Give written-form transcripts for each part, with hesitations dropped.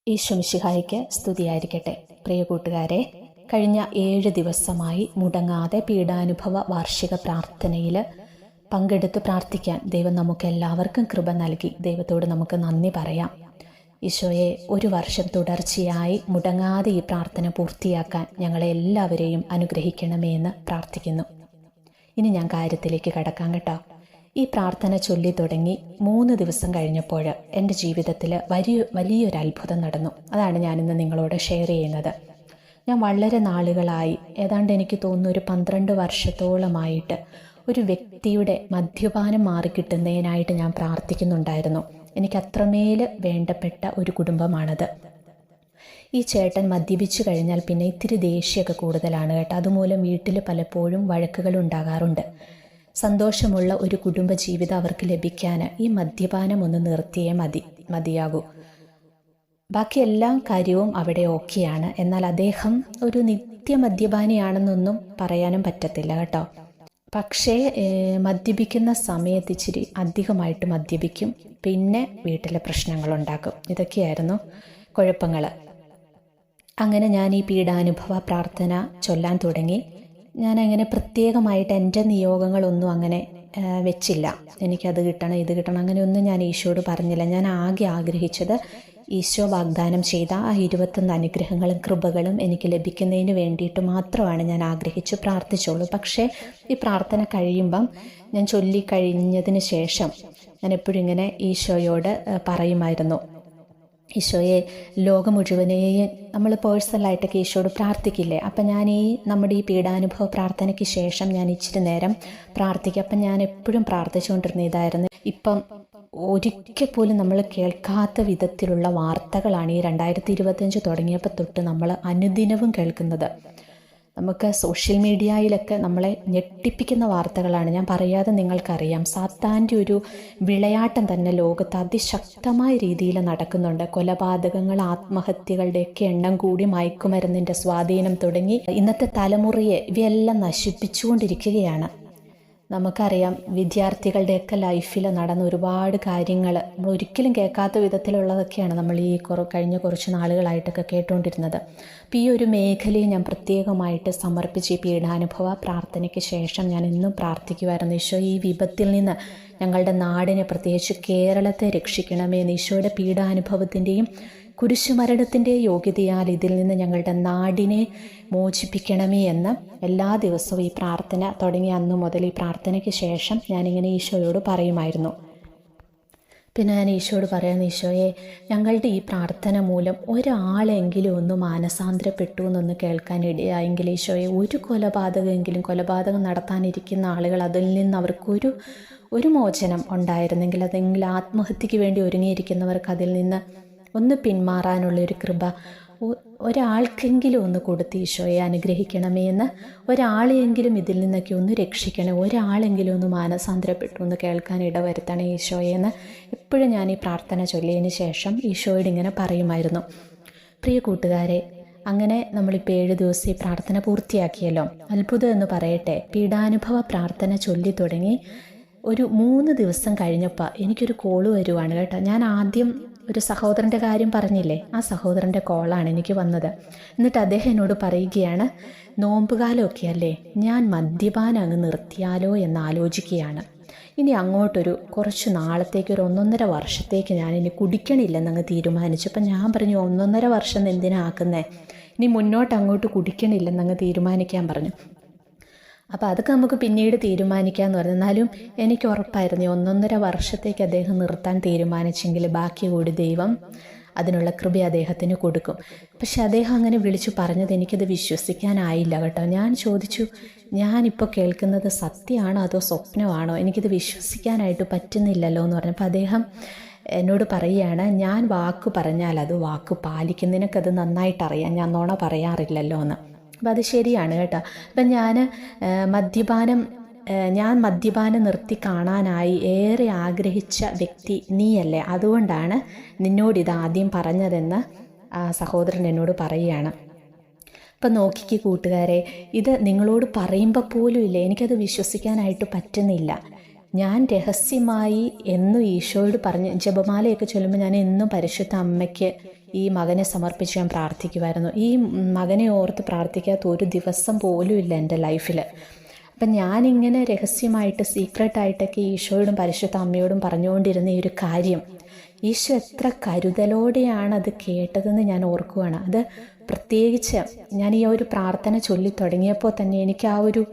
ഈശോ മിശിഹായ്ക്ക് സ്തുതിയായിരിക്കട്ടെ. പ്രിയ കൂട്ടുകാരെ, കഴിഞ്ഞ 7 ദിവസമായി മുടങ്ങാതെ പീഡാനുഭവ വാർഷിക പ്രാർത്ഥനയിൽ പങ്കെടുത്ത് പ്രാർത്ഥിക്കാൻ ദൈവം നമുക്ക് എല്ലാവർക്കും കൃപ നൽകി. ദൈവത്തോട് നമുക്ക് നന്ദി പറയാം. ഈശോയെ, 1 വർഷം തുടർച്ചയായി മുടങ്ങാതെ ഈ പ്രാർത്ഥന പൂർത്തിയാക്കാൻ ഞങ്ങളെ എല്ലാവരെയും അനുഗ്രഹിക്കണമേ എന്ന് പ്രാർത്ഥിക്കുന്നു. ഇനി ഞാൻ കാര്യത്തിലേക്ക് കടക്കാം കേട്ടോ. ഈ പ്രാർത്ഥന ചൊല്ലി തുടങ്ങി 3 ദിവസം കഴിഞ്ഞപ്പോൾ എൻ്റെ ജീവിതത്തിൽ വലിയൊരു അത്ഭുതം നടന്നു. അതാണ് ഞാനിന്ന് നിങ്ങളോട് ഷെയർ ചെയ്യുന്നത്. ഞാൻ വളരെ നാളുകളായി, ഏതാണ്ട് എനിക്ക് തോന്നുന്നു ഒരു 12 വർഷത്തോളമായിട്ട് ഒരു വ്യക്തിയുടെ മദ്യപാനം മാറിക്കിട്ടുന്നതിനായിട്ട് ഞാൻ പ്രാർത്ഥിക്കുന്നുണ്ടായിരുന്നു. എനിക്ക് അത്രമേൽ വേണ്ടപ്പെട്ട ഒരു കുടുംബമാണത്. ഈ ചേട്ടൻ മദ്യപിച്ചു കഴിഞ്ഞാൽ പിന്നെ ഇത്തിരി ദേഷ്യമൊക്കെ കൂടുതലാണ് കേട്ടോ. അതുമൂലം വീട്ടിൽ പലപ്പോഴും വഴക്കുകൾ ഉണ്ടാകാറുണ്ട്. സന്തോഷമുള്ള ഒരു കുടുംബജീവിതം അവർക്ക് ലഭിക്കാൻ ഈ മദ്യപാനം ഒന്ന് നിർത്തിയേ മതിയാകൂ. ബാക്കി എല്ലാ കാര്യവും അവിടെ ഓക്കെയാണ്. എന്നാൽ അദ്ദേഹം ഒരു നിത്യമദ്യപാനിയാണെന്നൊന്നും പറയാനും പറ്റത്തില്ല കേട്ടോ. പക്ഷേ മദ്യപിക്കുന്ന സമയത്ത് ഇച്ചിരി അധികമായിട്ട് മദ്യപിക്കും, പിന്നെ വീട്ടിലെ പ്രശ്നങ്ങളുണ്ടാക്കും. ഇതൊക്കെയായിരുന്നു കുഴപ്പങ്ങൾ. അങ്ങനെ ഞാൻ ഈ പീഡാനുഭവ പ്രാർത്ഥന ചൊല്ലാൻ തുടങ്ങി. ഞാനങ്ങനെ പ്രത്യേകമായിട്ട് എൻ്റെ നിയോഗങ്ങളൊന്നും അങ്ങനെ വെച്ചില്ല. എനിക്കത് കിട്ടണം ഇത് കിട്ടണം അങ്ങനെയൊന്നും ഞാൻ ഈശോയോട് പറഞ്ഞില്ല. ഞാൻ ആകെ ആഗ്രഹിച്ചത് ഈശോ വാഗ്ദാനം ചെയ്ത ആ 21 അനുഗ്രഹങ്ങളും കൃപകളും എനിക്ക് ലഭിക്കുന്നതിന് വേണ്ടിയിട്ട് മാത്രമാണ് ഞാൻ ആഗ്രഹിച്ചു പ്രാർത്ഥിച്ചോളൂ. പക്ഷേ ഈ പ്രാർത്ഥന കഴിയുമ്പം, ഞാൻ ചൊല്ലിക്കഴിഞ്ഞതിന് ശേഷം ഞാൻ എപ്പോഴും ഇങ്ങനെ ഈശോയോട് പറയുമായിരുന്നു, ഈശോയെ, ലോകം മുഴുവനെയും നമ്മൾ പേഴ്സണലായിട്ടൊക്കെ ഈശോയോട് പ്രാർത്ഥിക്കില്ലേ? അപ്പം ഞാൻ നമ്മുടെ ഈ പീഡാനുഭവ പ്രാർത്ഥനയ്ക്ക് ശേഷം ഞാൻ ഇച്ചിരി നേരം പ്രാർത്ഥിക്കും. അപ്പം ഞാൻ എപ്പോഴും പ്രാർത്ഥിച്ചുകൊണ്ടിരുന്ന ഇതായിരുന്നു. ഇപ്പം ഒരിക്കൽ പോലും നമ്മൾ കേൾക്കാത്ത വിധത്തിലുള്ള വാർത്തകളാണ് ഈ 2025 തുടങ്ങിയപ്പോൾ തൊട്ട് നമ്മൾ അനുദിനവും കേൾക്കുന്നത്. നമുക്ക് സോഷ്യൽ മീഡിയയിലൊക്കെ നമ്മളെ ഞെട്ടിപ്പിക്കുന്ന വാർത്തകളാണ്. ഞാൻ പറയാതെ നിങ്ങൾക്കറിയാം, സാത്താൻ്റെ ഒരു വിളയാട്ടം തന്നെ ലോകത്ത് അതിശക്തമായ രീതിയിൽ നടക്കുന്നുണ്ട്. കൊലപാതകങ്ങൾ, ആത്മഹത്യകളുടെയൊക്കെ എണ്ണം കൂടി, മയക്കുമരുന്നിൻ്റെ സ്വാധീനം തുടങ്ങി ഇന്നത്തെ തലമുറയെ ഇവയെല്ലാം നശിപ്പിച്ചുകൊണ്ടിരിക്കുകയാണ്. നമുക്കറിയാം, വിദ്യാർത്ഥികളുടെയൊക്കെ ലൈഫിൽ നടന്ന ഒരുപാട് കാര്യങ്ങൾ നമ്മൾ ഒരിക്കലും കേൾക്കാത്ത വിധത്തിലുള്ളതൊക്കെയാണ് നമ്മൾ ഈ കഴിഞ്ഞ കുറച്ച് നാളുകളായിട്ടൊക്കെ കേട്ടുകൊണ്ടിരുന്നത്. അപ്പോൾ ഈ ഒരു മേഖലയെ ഞാൻ പ്രത്യേകമായിട്ട് സമർപ്പിച്ച് ഈ പീഡാനുഭവ പ്രാർത്ഥനയ്ക്ക് ശേഷം ഞാൻ എന്നും പ്രാർത്ഥിക്കുമായിരുന്നു, ഈശോ ഈ വിപത്തിൽ നിന്ന് ഞങ്ങളുടെ നാടിനെ, പ്രത്യേകിച്ച് കേരളത്തെ രക്ഷിക്കണമേ എന്ന്. ഈശോയുടെ പീഡാനുഭവത്തിൻ്റെയും കുരിശുമരണത്തിൻ്റെ യോഗ്യതയാൽ ഇതിൽ നിന്ന് ഞങ്ങളുടെ നാടിനെ മോചിപ്പിക്കണമേ എന്ന് എല്ലാ ദിവസവും ഈ പ്രാർത്ഥന തുടങ്ങിയ അന്നു മുതൽ ഈ പ്രാർത്ഥനയ്ക്ക് ശേഷം ഞാനിങ്ങനെ ഈശോയോട് പറയുമായിരുന്നു. പിന്നെ ഞാൻ ഈശോയോട് പറയാം, ഈശോയെ, ഞങ്ങളുടെ ഈ പ്രാർത്ഥന മൂലം ഒരാളെങ്കിലും ഒന്ന് മാനസാന്തരപ്പെട്ടു എന്നൊന്ന് കേൾക്കാനിടയായെങ്കിൽ, ഈശോയെ, ഒരു കൊലപാതകം നടത്താനിരിക്കുന്ന ആളുകൾ, അതിൽ നിന്ന് അവർക്കൊരു മോചനം ഉണ്ടായിരുന്നെങ്കിൽ, അതെങ്കിൽ ആത്മഹത്യക്ക് വേണ്ടി ഒരുങ്ങിയിരിക്കുന്നവർക്ക് അതിൽ നിന്ന് ഒന്ന് പിന്മാറാനുള്ളൊരു കൃപ ഒരാൾക്കെങ്കിലും ഒന്ന് കൊടുത്ത് ഈശോയെ അനുഗ്രഹിക്കണമേ എന്ന്. ഒരാളെയെങ്കിലും ഇതിൽ നിന്നൊക്കെ ഒന്ന് രക്ഷിക്കണേ, ഒരാളെങ്കിലും ഒന്ന് മാനസാന്തരപ്പെട്ടു എന്ന് കേൾക്കാൻ ഇടവരുത്തണേ ഈശോയെ എന്ന് എപ്പോഴും ഞാൻ ഈ പ്രാർത്ഥന ചൊല്ലിയതിന് ശേഷം ഈശോയോട് ഇങ്ങനെ പറയുമായിരുന്നു. പ്രിയ കൂട്ടുകാരെ, അങ്ങനെ നമ്മളിപ്പോൾ 7 ദിവസം ഈ പ്രാർത്ഥന പൂർത്തിയാക്കിയല്ലോ. അത്ഭുതം എന്ന് പറയട്ടെ, പീഡാനുഭവ പ്രാർത്ഥന ചൊല്ലി തുടങ്ങി ഒരു 3 ദിവസം കഴിഞ്ഞപ്പോൾ എനിക്കൊരു കോള് വരുവാണ് കേട്ടോ. ഞാൻ ആദ്യം ഒരു സഹോദരൻ്റെ കാര്യം പറഞ്ഞില്ലേ, ആ സഹോദരൻ്റെ കോളാണ് എനിക്ക് വന്നത്. എന്നിട്ട് അദ്ദേഹം എന്നോട് പറയുകയാണ്, നോമ്പുകാലമൊക്കെ അല്ലേ, ഞാൻ മദ്യപാനം അങ്ങ് നിർത്തിയാലോ എന്ന് ആലോചിക്കുകയാണ്. ഇനി അങ്ങോട്ടൊരു കുറച്ച് നാളത്തേക്ക്, ഒരു 1.5 വർഷത്തേക്ക് ഞാൻ ഇനി കുടിക്കണില്ലെന്നങ്ങ് തീരുമാനിച്ചു. അപ്പം ഞാൻ പറഞ്ഞു, 1.5 വർഷം എന്തിനാ ആക്കുന്നേ, ഇനി മുന്നോട്ട് അങ്ങോട്ട് കുടിക്കണില്ലെന്നങ്ങ് തീരുമാനിക്കാൻ പറഞ്ഞു. അപ്പോൾ അതൊക്കെ നമുക്ക് പിന്നീട് തീരുമാനിക്കാമെന്ന് പറഞ്ഞു. എന്നാലും എനിക്ക് ഉറപ്പായിരുന്നു 1.5 വർഷത്തേക്ക് അദ്ദേഹം നിർത്താൻ തീരുമാനിച്ചെങ്കിൽ ബാക്കി കൂടി ദൈവം അതിനുള്ള കൃപ അദ്ദേഹത്തിന് കൊടുക്കും. പക്ഷെ അദ്ദേഹം അങ്ങനെ വിളിച്ചു പറഞ്ഞത് എനിക്കത് വിശ്വസിക്കാനായില്ല കേട്ടോ. ഞാൻ ചോദിച്ചു, ഞാനിപ്പോൾ കേൾക്കുന്നത് സത്യമാണോ അതോ സ്വപ്നമാണോ, എനിക്കിത് വിശ്വസിക്കാനായിട്ട് പറ്റുന്നില്ലല്ലോ എന്ന് പറഞ്ഞപ്പോൾ അദ്ദേഹം എന്നോട് പറയുകയാണ്, ഞാൻ വാക്ക് പറഞ്ഞാൽ അത് വാക്ക് പാലിക്കും, നിനക്കത് നന്നായിട്ടറിയാം, ഞാൻ നുണ പറയാറില്ലല്ലോ എന്ന്. അപ്പം അത് ശരിയാണ് കേട്ടോ. അപ്പം ഞാൻ മദ്യപാനം നിർത്തി കാണാനായി ഏറെ ആഗ്രഹിച്ച വ്യക്തി നീയല്ലേ, അതുകൊണ്ടാണ് നിന്നോടിത് ആദ്യം പറഞ്ഞതെന്ന് സഹോദരൻ എന്നോട് പറയുകയാണ്. അപ്പം നോക്കിക്ക് കൂട്ടുകാരെ, ഇത് നിങ്ങളോട് പറയുമ്പോൾ പോലും ഇല്ലേ, എനിക്കത് വിശ്വസിക്കാനായിട്ട് പറ്റുന്നില്ല. ഞാൻ രഹസ്യമായി എന്നും ഈശോയോട് പറഞ്ഞ് ജപമാലയൊക്കെ ചൊല്ലുമ്പോൾ ഞാൻ എന്നും പരിശുദ്ധ അമ്മയ്ക്ക് ഈ മകനെ സമർപ്പിച്ച് ഞാൻ പ്രാർത്ഥിക്കുമായിരുന്നു. ഈ മകനെ ഓർത്ത് പ്രാർത്ഥിക്കാത്ത ഒരു ദിവസം പോലും ഇല്ല എൻ്റെ ലൈഫിൽ. അപ്പം ഞാനിങ്ങനെ രഹസ്യമായിട്ട് സീക്രട്ടായിട്ടൊക്കെ ഈശോയോടും പരിശുദ്ധ അമ്മയോടും പറഞ്ഞുകൊണ്ടിരുന്ന ഈ ഒരു കാര്യം ഈശോ എത്ര കരുതലോടെയാണ് അത് കേട്ടതെന്ന് ഞാൻ ഓർക്കുകയാണ്. അത് പ്രത്യേകിച്ച് ഞാൻ ഈ ഒരു പ്രാർത്ഥന ചൊല്ലി തുടങ്ങിയപ്പോൾ തന്നെ എനിക്ക് ആ ഒരു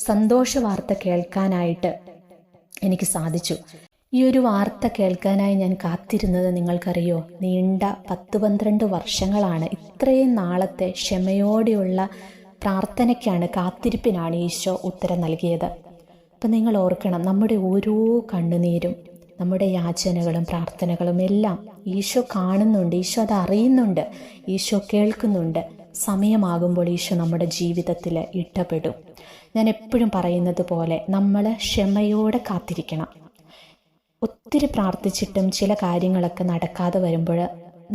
സന്തോഷ വാർത്ത കേൾക്കാനായിട്ട് എനിക്ക് സാധിച്ചു. ഈ ഒരു വാർത്ത കേൾക്കാനായി ഞാൻ കാത്തിരുന്നത് നിങ്ങൾക്കറിയോ, നീണ്ട 10-12 വർഷങ്ങളാണ്. ഇത്രയും നാളത്തെ ക്ഷമയോടെയുള്ള പ്രാർത്ഥനയ്ക്കാണ്, കാത്തിരിപ്പിനാണ് ഈശോ ഉത്തരം നൽകിയത്. അപ്പം നിങ്ങൾ ഓർക്കണം, നമ്മുടെ ഓരോ കണ്ണുനീരും, നമ്മുടെ യാചനകളും പ്രാർത്ഥനകളും എല്ലാം ഈശോ കാണുന്നുണ്ട്, ഈശോ അത് അറിയുന്നുണ്ട്, ഈശോ കേൾക്കുന്നുണ്ട്. സമയമാകുമ്പോൾ ഈശോ നമ്മുടെ ജീവിതത്തിൽ ഇടപെടും. ഞാൻ എപ്പോഴും പറയുന്നത് പോലെ നമ്മൾ ക്ഷമയോടെ കാത്തിരിക്കണം. ഒത്തിരി പ്രാർത്ഥിച്ചിട്ടും ചില കാര്യങ്ങളൊക്കെ നടക്കാതെ വരുമ്പോൾ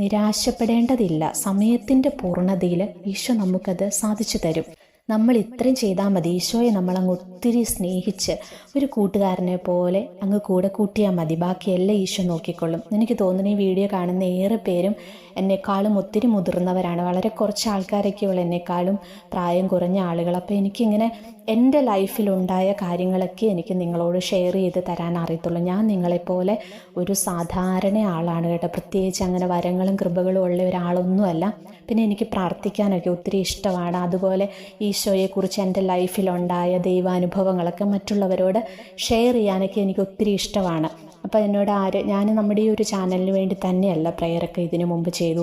നിരാശപ്പെടേണ്ടതില്ല. സമയത്തിൻ്റെ പൂർണ്ണതയിൽ ഈശോ നമുക്കത് സാധിച്ചു തരും. നമ്മൾ ഇത്രയും ചെയ്താൽ മതി. ഈശോയെ നമ്മളങ്ങ് ഒത്തിരി സ്നേഹിച്ച് ഒരു കൂട്ടുകാരനെ പോലെ അങ്ങ് കൂടെ കൂട്ടിയാൽ മതി. ബാക്കിയെല്ലാം ഈശോ നോക്കിക്കൊള്ളും. എനിക്ക് തോന്നുന്നു ഈ വീഡിയോ കാണുന്ന ഏറെ പേരും എന്നെക്കാളും ഒത്തിരി മുതിർന്നവരാണ്. വളരെ കുറച്ച് ആൾക്കാരൊക്കെ ഉള്ളൂ എന്നെക്കാളും പ്രായം കുറഞ്ഞ ആളുകൾ. അപ്പോൾ എനിക്കിങ്ങനെ എൻ്റെ ലൈഫിലുണ്ടായ കാര്യങ്ങളൊക്കെ എനിക്ക് നിങ്ങളോട് ഷെയർ ചെയ്ത് തരാൻ അറിയത്തുള്ളൂ. ഞാൻ നിങ്ങളെപ്പോലെ ഒരു സാധാരണ ആളാണ് കേട്ടോ. പ്രത്യേകിച്ച് അങ്ങനെ വരങ്ങളും കൃപകളും ഉള്ള ഒരാളൊന്നുമല്ല. പിന്നെ എനിക്ക് പ്രാർത്ഥിക്കാനൊക്കെ ഒത്തിരി ഇഷ്ടമാണ്. അതുപോലെ ഈശോയെക്കുറിച്ച് എൻ്റെ ലൈഫിലുണ്ടായ ദൈവാനുഭവങ്ങളൊക്കെ മറ്റുള്ളവരോട് ഷെയർ ചെയ്യാനൊക്കെ എനിക്ക് ഒത്തിരി ഇഷ്ടമാണ്. അപ്പോൾ എന്നോട് ഞാൻ നമ്മുടെ ഈ ഒരു ചാനലിന് വേണ്ടി തന്നെയല്ല പ്രെയറൊക്കെ ഇതിനു മുമ്പ് ചെയ്തു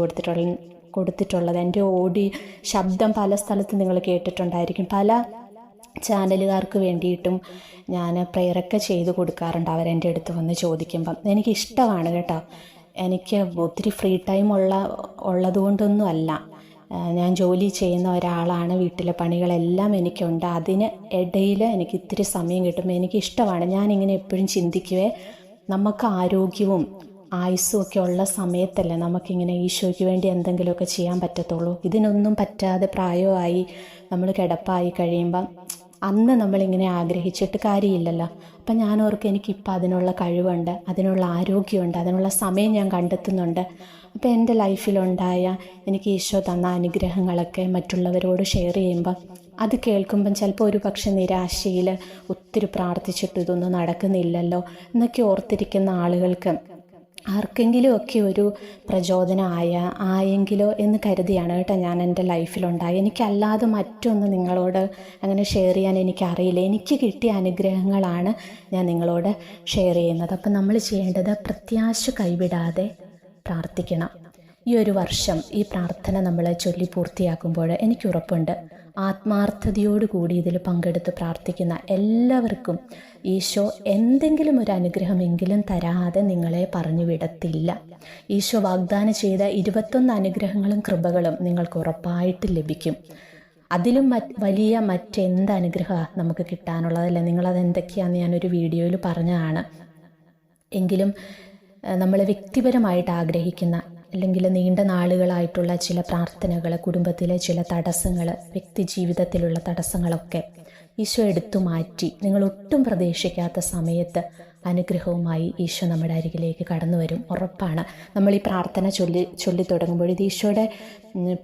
കൊടുത്തിട്ടുള്ളത്. എൻ്റെ ശബ്ദം പല സ്ഥലത്ത് നിങ്ങൾ കേട്ടിട്ടുണ്ടായിരിക്കും. പല ചാനലുകാർക്ക് വേണ്ടിയിട്ടും ഞാൻ പ്രെയറൊക്കെ ചെയ്ത് കൊടുക്കാറുണ്ട്. അവരെൻ്റെ അടുത്ത് വന്ന് ചോദിക്കുമ്പം എനിക്കിഷ്ടമാണ് കേട്ടോ. എനിക്ക് ഒത്തിരി ഫ്രീ ടൈം ഉള്ളതുകൊണ്ടൊന്നും അല്ല. ഞാൻ ജോലി ചെയ്യുന്ന ഒരാളാണ്. വീട്ടിലെ പണികളെല്ലാം എനിക്കുണ്ട്. അതിന് ഇടയിൽ എനിക്ക് ഇത്തിരി സമയം കിട്ടുമ്പോൾ എനിക്കിഷ്ടമാണ്. ഞാനിങ്ങനെ എപ്പോഴും ചിന്തിക്കുവേ, നമുക്ക് ആരോഗ്യവും ആയുസ്സും ഒക്കെ ഉള്ള സമയത്തല്ലേ നമുക്കിങ്ങനെ ഈശോയ്ക്ക് വേണ്ടി എന്തെങ്കിലുമൊക്കെ ചെയ്യാൻ പറ്റത്തുള്ളൂ. ഇതിനൊന്നും പറ്റാതെ പ്രായമായി നമ്മൾ കിടപ്പായി കഴിയുമ്പം അന്ന് നമ്മളിങ്ങനെ ആഗ്രഹിച്ചിട്ട് കാര്യമില്ലല്ലോ. അപ്പം ഞാൻ ഓർക്കും എനിക്കിപ്പോൾ അതിനുള്ള കഴിവുണ്ട്, അതിനുള്ള ആരോഗ്യമുണ്ട്, അതിനുള്ള സമയം ഞാൻ കണ്ടെത്തുന്നുണ്ട്. അപ്പോൾ എൻ്റെ ലൈഫിലുണ്ടായ എനിക്ക് ഈശോ തന്ന അനുഗ്രഹങ്ങളൊക്കെ മറ്റുള്ളവരോട് ഷെയർ ചെയ്യുമ്പം അത് കേൾക്കുമ്പം ചിലപ്പോൾ ഒരു പക്ഷേ നിരാശയിൽ ഒത്തിരി പ്രാർത്ഥിച്ചിട്ട് ഇതൊന്നും നടക്കുന്നില്ലല്ലോ എന്നൊക്കെ ഓർത്തിരിക്കുന്ന ആളുകൾക്ക് ആർക്കെങ്കിലും ഒക്കെ ഒരു പ്രചോദനം ആയെങ്കിലോ എന്ന് കരുതിയാണ് കേട്ടോ ഞാൻ എൻ്റെ ലൈഫിലുണ്ടായി. എനിക്കല്ലാതെ മറ്റൊന്നും നിങ്ങളോട് അങ്ങനെ ഷെയർ ചെയ്യാൻ എനിക്കറിയില്ല. എനിക്ക് കിട്ടിയ അനുഗ്രഹങ്ങളാണ് ഞാൻ നിങ്ങളോട് ഷെയർ ചെയ്യുന്നത്. അപ്പം നമ്മൾ ചെയ്യേണ്ടത് പ്രത്യാശ കൈവിടാതെ പ്രാർത്ഥിക്കണം. ഈ ഒരു വർഷം ഈ പ്രാർത്ഥന നമ്മൾ ചൊല്ലി പൂർത്തിയാക്കുമ്പോൾ എനിക്കുറപ്പുണ്ട്, ആത്മാർത്ഥതയോടുകൂടി ഇതിൽ പങ്കെടുത്ത് പ്രാർത്ഥിക്കുന്ന എല്ലാവർക്കും ഈശോ എന്തെങ്കിലും ഒരു അനുഗ്രഹമെങ്കിലും തരാതെ നിങ്ങളെ പറഞ്ഞു വിടത്തില്ല. ഈശോ വാഗ്ദാനം ചെയ്ത 21 അനുഗ്രഹങ്ങളും കൃപകളും നിങ്ങൾക്ക് ഉറപ്പായിട്ട് ലഭിക്കും. അതിലും വലിയ മറ്റെന്ത് അനുഗ്രഹമാണ് നമുക്ക് കിട്ടാനുള്ളതല്ലേ? നിങ്ങളത് എന്തൊക്കെയാണെന്ന് ഞാനൊരു വീഡിയോയിൽ പറഞ്ഞതാണ്. എങ്കിലും നമ്മൾ വ്യക്തിപരമായിട്ട് ആഗ്രഹിക്കുന്ന അല്ലെങ്കിൽ നീണ്ട നാളുകളായിട്ടുള്ള ചില പ്രാർത്ഥനകൾ, കുടുംബത്തിലെ ചില തടസ്സങ്ങൾ, വ്യക്തി ജീവിതത്തിലുള്ള തടസ്സങ്ങളൊക്കെ ഈശോ എടുത്തു മാറ്റി നിങ്ങൾ ഒട്ടും പ്രതീക്ഷിക്കാത്ത സമയത്ത് അനുഗ്രഹവുമായി ഈശോ നമ്മുടെ അരികിലേക്ക് കടന്നു വരും, ഉറപ്പാണ്. നമ്മൾ ഈ പ്രാർത്ഥന ചൊല്ലി തുടങ്ങുമ്പോൾ ഇത് ഈശോയുടെ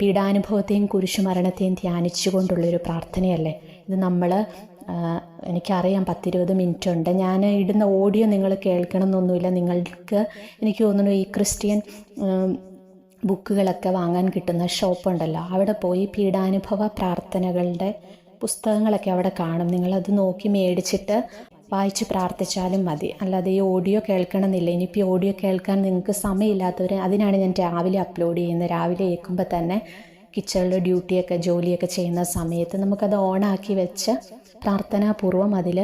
പീഡാനുഭവത്തെയും കുരിശുമരണത്തെയും ധ്യാനിച്ചുകൊണ്ടുള്ളൊരു പ്രാർത്ഥനയല്ലേ. ഇത് നമ്മൾ എനിക്കറിയാം 10-20 മിനിറ്റ് ഉണ്ട്. ഞാൻ ഇടുന്ന ഓഡിയോ നിങ്ങൾ കേൾക്കണം എന്നൊന്നുമില്ല. നിങ്ങൾക്ക് എനിക്ക് തോന്നുന്നു ഈ ക്രിസ്ത്യൻ ബുക്കുകളൊക്കെ വാങ്ങാൻ കിട്ടുന്ന ഷോപ്പുണ്ടല്ലോ, അവിടെ പോയി പീഡാനുഭവ പ്രാർത്ഥനകളുടെ പുസ്തകങ്ങളൊക്കെ അവിടെ കാണും. നിങ്ങളത് നോക്കി മേടിച്ചിട്ട് വായിച്ച് പ്രാർത്ഥിച്ചാലും മതി. അല്ലാതെ ഈ ഓഡിയോ കേൾക്കണമെന്നില്ല. ഇനിയിപ്പോൾ ഈ ഓഡിയോ കേൾക്കാൻ നിങ്ങൾക്ക് സമയമില്ലാത്തവർ, അതിനാണ് ഞാൻ രാവിലെ അപ്ലോഡ് ചെയ്യുന്നത്. രാവിലെ കേൾക്കുമ്പോൾ തന്നെ കിച്ചണിൽ ഡ്യൂട്ടിയൊക്കെ ജോലിയൊക്കെ ചെയ്യുന്ന സമയത്ത് നമുക്കത് ഓണാക്കി വെച്ച് പ്രാർത്ഥനാപൂർവ്വം അതിൽ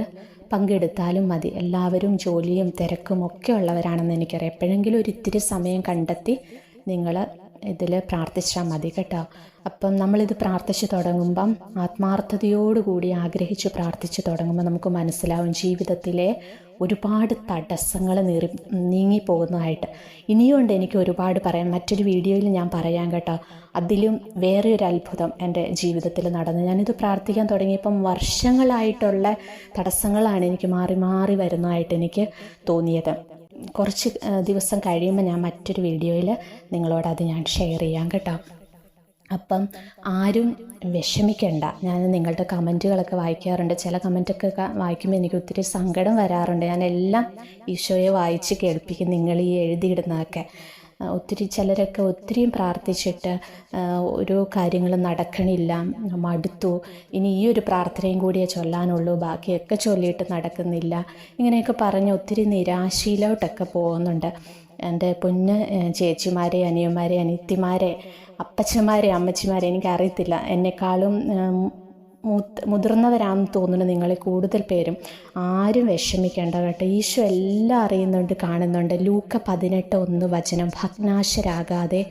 പങ്കെടുത്താലും മതി. എല്ലാവരും ജോലിയും തിരക്കും ഒക്കെ ഉള്ളവരാണെന്ന് എനിക്കറിയാം. എപ്പോഴെങ്കിലും ഒരു ഇത്തിരി സമയം കണ്ടെത്തി നിങ്ങൾ ഇതിൽ പ്രാർത്ഥിച്ചാൽ മതി കേട്ടോ. അപ്പം നമ്മളിത് പ്രാർത്ഥിച്ച് തുടങ്ങുമ്പം ആത്മാർത്ഥതയോടുകൂടി ആഗ്രഹിച്ച് പ്രാർത്ഥിച്ച് തുടങ്ങുമ്പോൾ നമുക്ക് മനസ്സിലാവും ജീവിതത്തിലെ ഒരുപാട് തടസ്സങ്ങൾ നീങ്ങിപ്പോകുന്നതായിട്ട്. ഇനിയുണ്ട് എനിക്ക് ഒരുപാട് പറയാൻ. മറ്റൊരു വീഡിയോയിൽ ഞാൻ പറയാം കേട്ടോ. അതിലും വേറെ ഒരു അത്ഭുതം എൻ്റെ ജീവിതത്തിൽ നടന്നു. ഞാനിത് പ്രാർത്ഥിക്കാൻ തുടങ്ങിയപ്പം വർഷങ്ങളായിട്ടുള്ള തടസ്സങ്ങളാണ് എനിക്ക് മാറി മാറി വരുന്നതായിട്ട് എനിക്ക് തോന്നിയത്. കുറച്ച് ദിവസം കഴിയുമ്പോൾ ഞാൻ മറ്റൊരു വീഡിയോയിൽ നിങ്ങളോട് അത് ഞാൻ ഷെയർ ചെയ്യാം കേട്ടോ. അപ്പം ആരും വിഷമിക്കണ്ട. ഞാൻ നിങ്ങളുടെ കമൻറ്റുകളൊക്കെ വായിക്കാറുണ്ട്. ചില കമൻറ്റൊക്കെ വായിക്കുമ്പോൾ എനിക്ക് ഒത്തിരി സങ്കടം വരാറുണ്ട്. ഞാനെല്ലാം ഈശോയെ വായിച്ച് കേൾപ്പിക്കും, നിങ്ങൾ ഈ എഴുതിയിടുന്നതൊക്കെ. ഒത്തിരി ചിലരൊക്കെ ഒത്തിരിയും പ്രാർത്ഥിച്ചിട്ട് ഓരോ കാര്യങ്ങളും നടക്കണില്ല, മടുത്തു, ഇനി ഈ ഒരു പ്രാർത്ഥനയും കൂടിയേ ചൊല്ലാനുള്ളൂ, ബാക്കിയൊക്കെ ചൊല്ലിയിട്ട് നടക്കുന്നില്ല, ഇങ്ങനെയൊക്കെ പറഞ്ഞ് ഒത്തിരി നിരാശയിലോട്ടൊക്കെ പോകുന്നുണ്ട്. എൻ്റെ പൊന്ന് ചേച്ചിമാരെ, അനിയന്മാരെ, അനിയത്തിമാരെ, അപ്പച്ചന്മാരെ, അമ്മച്ചിമാരെ, എനിക്കറിയത്തില്ല, എന്നെക്കാളും മുതിർന്നവരാണെന്ന് തോന്നുന്നു നിങ്ങളെ കൂടുതൽ പേരും. ആരും വിഷമിക്കേണ്ട കേട്ടോ. ഈശോ എല്ലാം അറിയുന്നുണ്ട്, കാണുന്നുണ്ട്. ലൂക്ക 18:1 ഭഗ്നാശരാകാതെ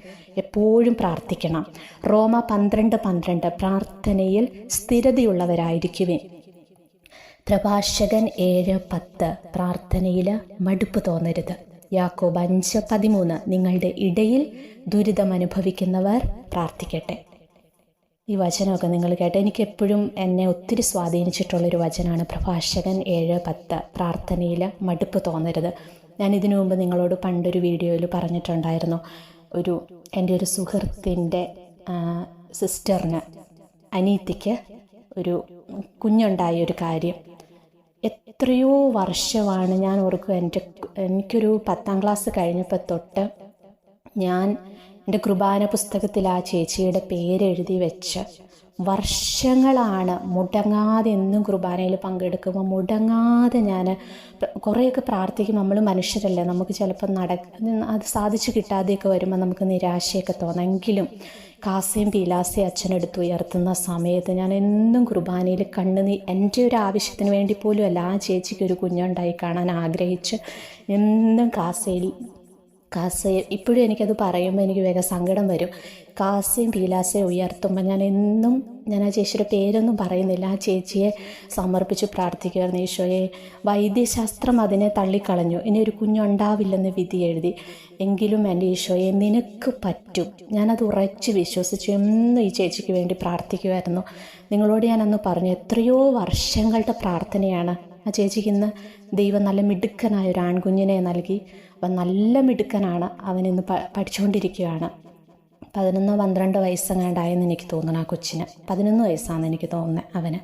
എപ്പോഴും പ്രാർത്ഥിക്കണം. റോമ 12:12 പ്രാർത്ഥനയിൽ സ്ഥിരതയുള്ളവരായിരിക്കുവിൻ. പ്രഭാഷകൻ 7:10 പ്രാർത്ഥനയിൽ മടുപ്പ് തോന്നരുത്. യാക്കോബ് 5:13 നിങ്ങളുടെ ഇടയിൽ ദുരിതമനുഭവിക്കുന്നവർ പ്രാർത്ഥിക്കട്ടെ. ഈ വചനമൊക്കെ നിങ്ങൾ കേട്ടോ. എനിക്കെപ്പോഴും എന്നെ ഒത്തിരി സ്വാധീനിച്ചിട്ടുള്ളൊരു വചനമാണ് പ്രഭാഷകൻ 7:10 പ്രാർത്ഥനയിൽ മടുപ്പ് തോന്നരുത്. ഞാൻ ഇതിനു മുമ്പ് നിങ്ങളോട് പണ്ടൊരു വീഡിയോയിൽ പറഞ്ഞിട്ടുണ്ടായിരുന്നു, എൻ്റെ ഒരു സുഹൃത്തിൻ്റെ സിസ്റ്ററിന്, അനീത്തിക്ക് ഒരു കുഞ്ഞുണ്ടായ ഒരു കാര്യം. എത്രയോ വർഷമാണ് ഞാൻ ഓർക്കും, എനിക്കൊരു 10ാം ക്ലാസ് കഴിഞ്ഞപ്പോൾ തൊട്ട് ഞാൻ എൻ്റെ കുർബാന പുസ്തകത്തിൽ ആ ചേച്ചിയുടെ പേരെഴുതി വെച്ച് വർഷങ്ങളാണ് മുടങ്ങാതെ, എന്നും കുർബാനയിൽ പങ്കെടുക്കുമ്പോൾ മുടങ്ങാതെ ഞാൻ കുറേയൊക്കെ പ്രാർത്ഥിക്കും. നമ്മൾ മനുഷ്യരല്ലേ, നമുക്ക് ചിലപ്പോൾ അത് സാധിച്ചു കിട്ടാതെയൊക്കെ വരുമ്പോൾ നമുക്ക് നിരാശയൊക്കെ തോന്നെങ്കിലും കാസയും പീലാസയും അച്ഛനെടുത്ത് ഉയർത്തുന്ന സമയത്ത് ഞാൻ എന്നും കുർബാനയിൽ എൻ്റെ ഒരു ആവശ്യത്തിന് വേണ്ടി പോലും അല്ല, ആ ചേച്ചിക്ക് ഒരു കുഞ്ഞുണ്ടായി കാണാൻ ആഗ്രഹിച്ച് എന്നും കാസയെ ഇപ്പോഴും എനിക്കത് പറയുമ്പോൾ എനിക്ക് വേഗം സങ്കടം വരും. കാസയും പീലാസയും ഉയർത്തുമ്പോൾ ഞാൻ ആ ചേച്ചിയുടെ പേരൊന്നും പറയുന്നില്ല, ആ ചേച്ചിയെ സമർപ്പിച്ച് പ്രാർത്ഥിക്കുമായിരുന്നു. ഈശോയെ, വൈദ്യശാസ്ത്രം അതിനെ തള്ളിക്കളഞ്ഞു, ഇനി ഒരു കുഞ്ഞുണ്ടാവില്ലെന്ന് വിധി എഴുതി, എങ്കിലും എൻ്റെ ഈശോയെ നിനക്ക് പറ്റും. ഞാനത് ഉറച്ച് വിശ്വസിച്ചു എന്നും ഈ ചേച്ചിക്ക് വേണ്ടി പ്രാർത്ഥിക്കുമായിരുന്നു. നിങ്ങളോട് ഞാൻ അന്ന് പറഞ്ഞു, എത്രയോ വർഷങ്ങളുടെ പ്രാർത്ഥനയാണ്. ആ ചേച്ചിക്ക് ഇന്ന് ദൈവം നല്ല മിടുക്കനായ ഒരു ആൺകുഞ്ഞിനെ നൽകി. അപ്പം നല്ല മിടുക്കനാണ്, അവനിന്ന് പഠിച്ചുകൊണ്ടിരിക്കുകയാണ്. 11-12 വയസ്സെങ്ങാണ്ടായെന്ന് എനിക്ക് തോന്നുന്നു ആ കൊച്ചിന്. 11 വയസ്സാണെന്ന് എനിക്ക് തോന്നുന്നത് അവന്.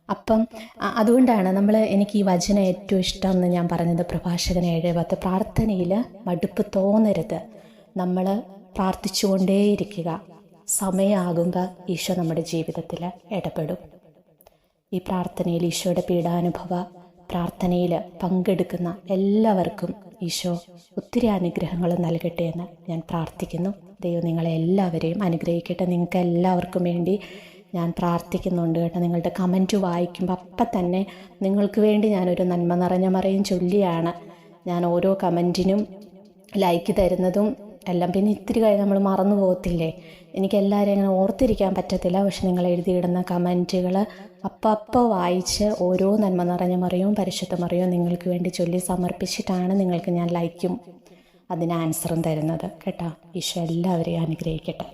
അപ്പം അതുകൊണ്ടാണ് എനിക്ക് ഈ വചനം ഏറ്റവും ഇഷ്ടം എന്ന് ഞാൻ പറഞ്ഞത്. പ്രഭാഷകൻ 7:10 പ്രാർത്ഥനയിൽ മടുപ്പ് തോന്നരുത്. നമ്മൾ പ്രാർത്ഥിച്ചുകൊണ്ടേയിരിക്കുക. സമയമാകുമ്പോൾ ഈശോ നമ്മുടെ ജീവിതത്തിൽ ഇടപെടും. ഈ പ്രാർത്ഥനയിൽ, ഈശോയുടെ പീഡാനുഭവ പ്രാർത്ഥനയിൽ പങ്കെടുക്കുന്ന എല്ലാവർക്കും ഈശോ ഒത്തിരി അനുഗ്രഹങ്ങൾ നൽകട്ടെ എന്ന് ഞാൻ പ്രാർത്ഥിക്കുന്നു. ദൈവം നിങ്ങളെ എല്ലാവരെയും അനുഗ്രഹിക്കട്ടെ. നിങ്ങൾക്ക് എല്ലാവർക്കും വേണ്ടി ഞാൻ പ്രാർത്ഥിക്കുന്നുണ്ട് കേട്ടോ. നിങ്ങളുടെ കമൻറ്റ് വായിക്കുമ്പോൾ അപ്പം തന്നെ നിങ്ങൾക്ക് വേണ്ടി ഞാനൊരു നന്മ നിറഞ്ഞ മറിയം ചൊല്ലിയാണ് ഞാൻ ഓരോ കമൻറ്റിനും ലൈക്ക് തരുന്നതും എല്ലാം. പിന്നെ ഇത്തിരി കഴിഞ്ഞ് നമ്മൾ മറന്നു പോകത്തില്ലേ, എനിക്കെല്ലാവരെയും അങ്ങനെ ഓർത്തിരിക്കാൻ പറ്റത്തില്ല. പക്ഷെ നിങ്ങൾ എഴുതിയിടുന്ന കമൻറ്റുകൾ അപ്പം വായിച്ച് ഓരോ നന്മ നിറഞ്ഞ മറിയവും പരിശുദ്ധ മറിയവും നിങ്ങൾക്ക് വേണ്ടി ചൊല്ലി സമർപ്പിച്ചിട്ടാണ് നിങ്ങൾക്ക് ഞാൻ ലൈക്കും അതിന് ആൻസറും തരുന്നത് കേട്ടോ. ഈശോ എല്ലാവരെയും അനുഗ്രഹിക്കട്ടെ.